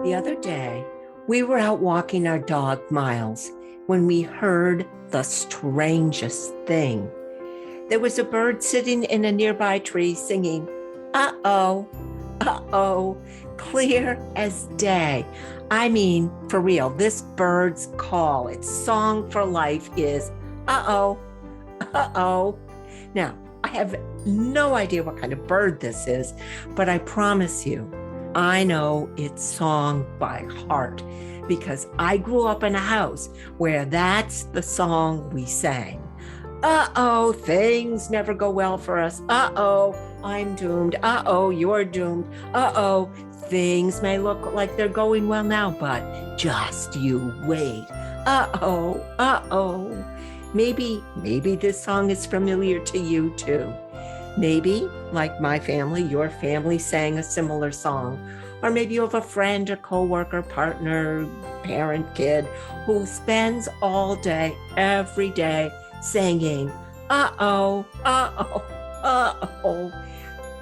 The other day, we were out walking our dog Miles when we heard the strangest thing. There was a bird sitting in a nearby tree singing, uh-oh, uh-oh, clear as day. I mean, for real, this bird's call, its song for life is, uh-oh, uh-oh. Now, I have no idea what kind of bird this is, but I promise you, I know its song by heart because I grew up in a house where that's the song we sang. Uh-oh, things never go well for us. Uh-oh, I'm doomed. Uh-oh, you're doomed. Uh-oh, things may look like they're going well now, but just you wait. Uh-oh, uh-oh. Maybe this song is familiar to you too. Maybe, like my family, your family sang a similar song. Or maybe you have a friend or coworker, partner, parent, kid who spends all day, every day, singing, uh-oh, uh-oh, uh-oh.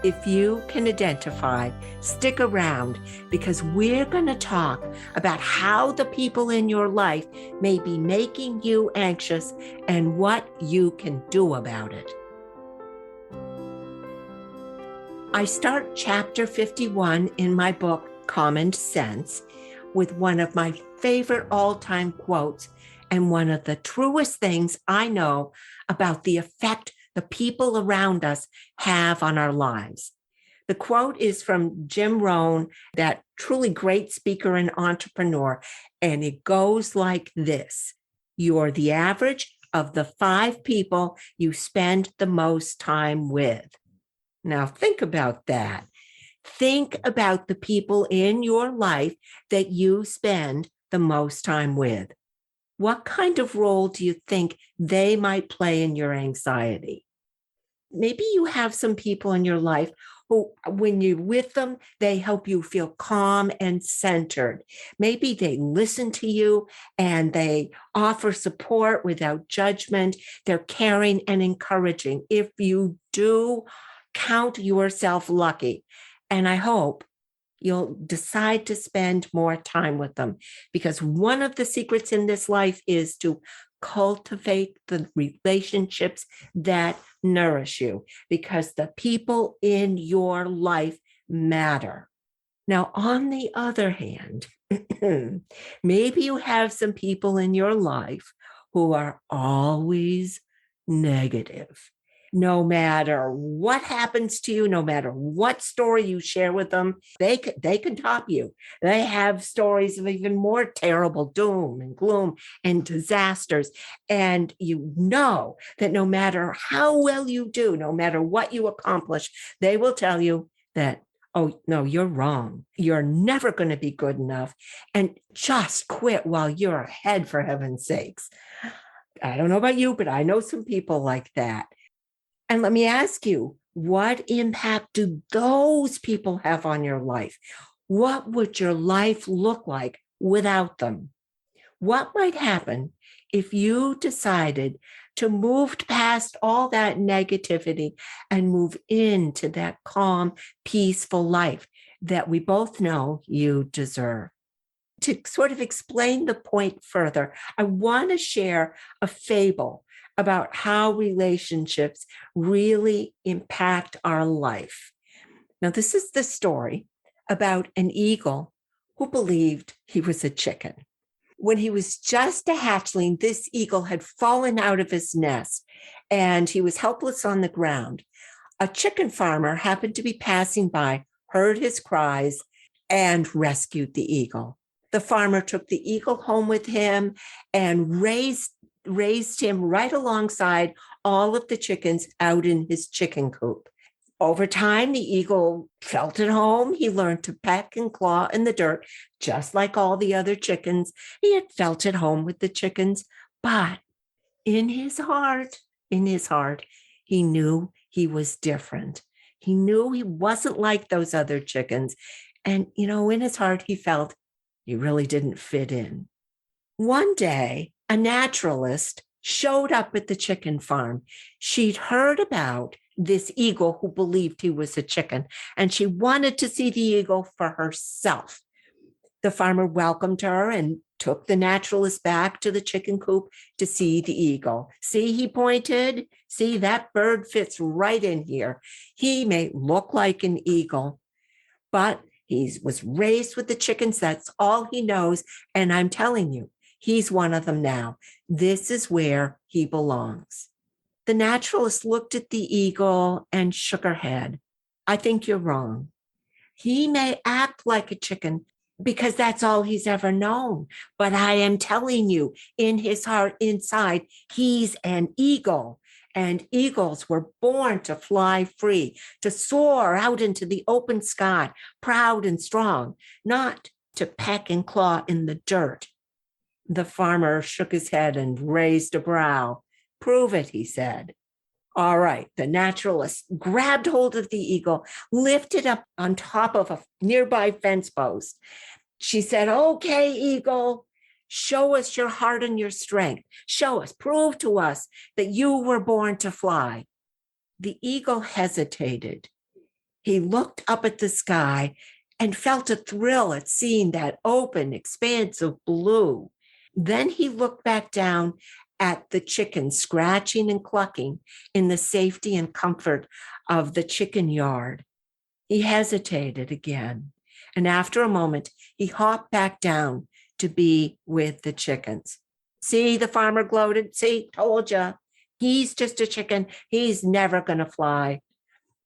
If you can identify, stick around because we're going to talk about how the people in your life may be making you anxious and what you can do about it. I start chapter 51 in my book, Common Sense, with one of my favorite all-time quotes and one of the truest things I know about the effect the people around us have on our lives. The quote is from Jim Rohn, that truly great speaker and entrepreneur, and it goes like this: you're the average of the 5 people you spend the most time with. Now, think about that. Think about the people in your life that you spend the most time with. What kind of role do you think they might play in your anxiety? Maybe you have some people in your life who, when you're with them, they help you feel calm and centered. Maybe they listen to you and they offer support without judgment. They're caring and encouraging. If you do, count yourself lucky. And I hope you'll decide to spend more time with them, because one of the secrets in this life is to cultivate the relationships that nourish you, because the people in your life matter. Now, on the other hand, maybe you have some people in your life who are always negative. No matter what happens to you, no matter what story you share with them, they can top you. They have stories of even more terrible doom and gloom and disasters. And you know that no matter how well you do, no matter what you accomplish, they will tell you that, oh, no, you're wrong. You're never going to be good enough. And just quit while you're ahead, for heaven's sakes. I don't know about you, but I know some people like that. And let me ask you, what impact do those people have on your life? What would your life look like without them? What might happen if you decided to move past all that negativity and move into that calm, peaceful life that we both know you deserve? To sort of explain the point further, I want to share a fable about how relationships really impact our life. Now, this is the story about an eagle who believed he was a chicken. When he was just a hatchling, this eagle had fallen out of his nest and he was helpless on the ground. A chicken farmer happened to be passing by, heard his cries, and rescued the eagle. The farmer took the eagle home with him and raised him right alongside all of the chickens out in his chicken coop. Over time, the eagle felt at home. He learned to peck and claw in the dirt, just like all the other chickens. He had felt at home with the chickens, but in his heart, he knew he was different. He knew he wasn't like those other chickens. And, in his heart, he felt he really didn't fit in. One day, a naturalist showed up at the chicken farm. She'd heard about this eagle who believed he was a chicken, and she wanted to see the eagle for herself. The farmer welcomed her and took the naturalist back to the chicken coop to see the eagle. See, he pointed. See, that bird fits right in here. He may look like an eagle, but he was raised with the chickens. That's all he knows. And I'm telling you, he's one of them now. This is where he belongs. The naturalist looked at the eagle and shook her head. I think you're wrong. He may act like a chicken because that's all he's ever known. But I am telling you, in his heart, inside, he's an eagle. And eagles were born to fly free, to soar out into the open sky, proud and strong, not to peck and claw in the dirt. The farmer shook his head and raised a brow. Prove it, he said. All right, the naturalist grabbed hold of the eagle, lifted up on top of a nearby fence post. She said, okay, eagle, show us your heart and your strength. Show us, prove to us that you were born to fly. The eagle hesitated. He looked up at the sky and felt a thrill at seeing that open expanse of blue. Then he looked back down at the chicken scratching and clucking in the safety and comfort of the chicken yard. He hesitated again, and after a moment, he hopped back down to be with the chickens. See, the farmer gloated. See, told you. He's just a chicken. He's never going to fly.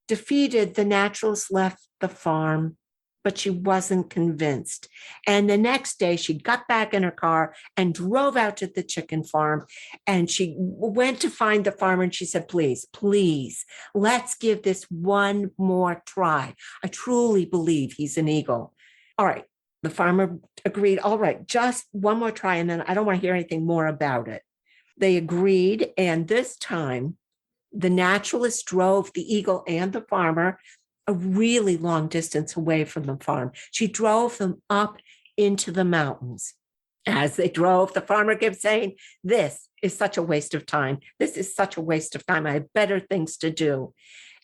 Defeated, the naturalist left the farm, but she wasn't convinced. And the next day, she got back in her car and drove out to the chicken farm. And she went to find the farmer and she said, please, please, let's give this one more try. I truly believe he's an eagle. All right. The farmer agreed. All right, just one more try. And then I don't want to hear anything more about it. They agreed. And this time, the naturalist drove the eagle and the farmer a really long distance away from the farm. She drove them up into the mountains. As they drove, the farmer kept saying, this is such a waste of time. This is such a waste of time. I have better things to do.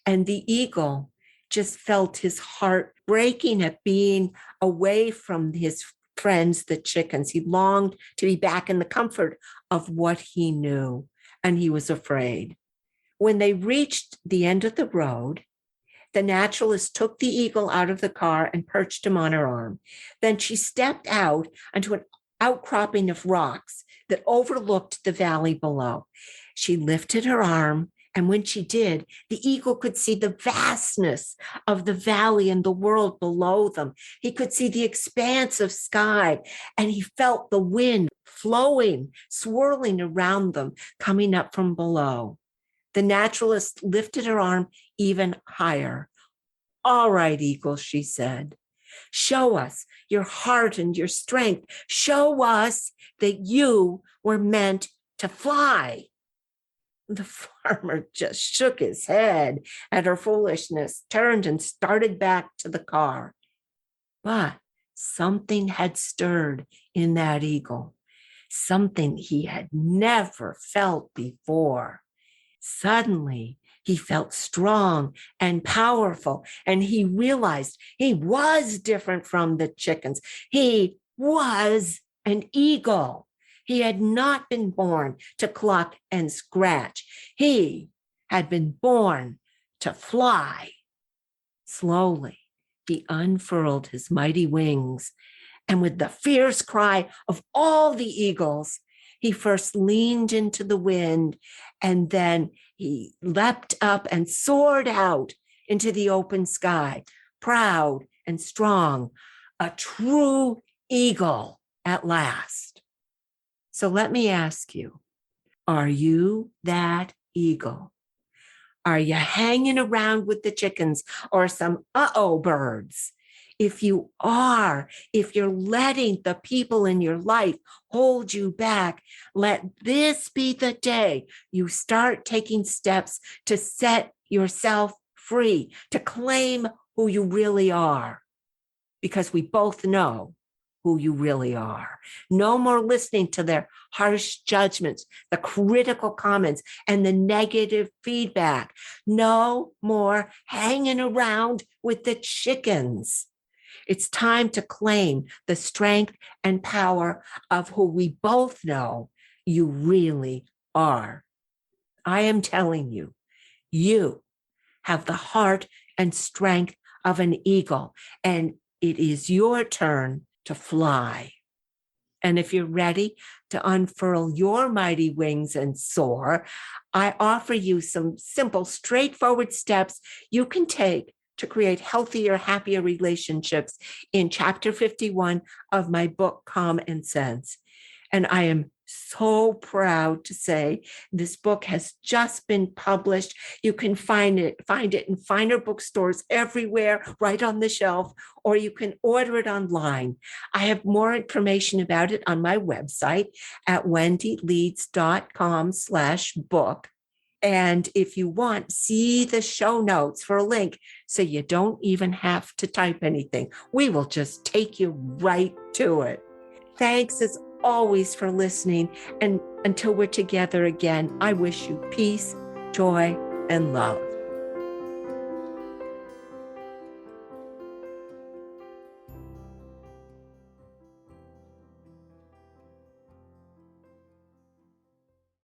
And the eagle just felt his heart breaking at being away from his friends, the chickens. He longed to be back in the comfort of what he knew, and he was afraid. When they reached the end of the road, the naturalist took the eagle out of the car and perched him on her arm. Then she stepped out onto an outcropping of rocks that overlooked the valley below. She lifted her arm, and when she did, the eagle could see the vastness of the valley and the world below them. He could see the expanse of sky, and he felt the wind flowing, swirling around them, coming up from below. The naturalist lifted her arm even higher. All right, eagle, she said. Show us your heart and your strength. Show us that you were meant to fly. The farmer just shook his head at her foolishness, turned and started back to the car. But something had stirred in that eagle, something he had never felt before. Suddenly, he felt strong and powerful, and he realized he was different from the chickens. He was an eagle. He had not been born to cluck and scratch. He had been born to fly. Slowly, he unfurled his mighty wings, and with the fierce cry of all the eagles, he first leaned into the wind, and then he leapt up and soared out into the open sky, proud and strong, a true eagle at last. So let me ask you, are you that eagle? Are you hanging around with the chickens or some birds? If you are, if you're letting the people in your life hold you back, let this be the day you start taking steps to set yourself free, to claim who you really are. Because we both know who you really are. No more listening to their harsh judgments, the critical comments, and the negative feedback. No more hanging around with the chickens. It's time to claim the strength and power of who we both know you really are. I am telling you, you have the heart and strength of an eagle, and it is your turn to fly. And if you're ready to unfurl your mighty wings and soar, I offer you some simple, straightforward steps you can take to create healthier, happier relationships in chapter 51 of my book, Common Sense. And I am so proud to say this book has just been published. You can find it in finer bookstores everywhere, right on the shelf, or you can order it online. I have more information about it on my website at wendyleeds.com/book. And if you want, see the show notes for a link so you don't even have to type anything. We will just take you right to it. Thanks as always for listening. And until we're together again, I wish you peace, joy, and love.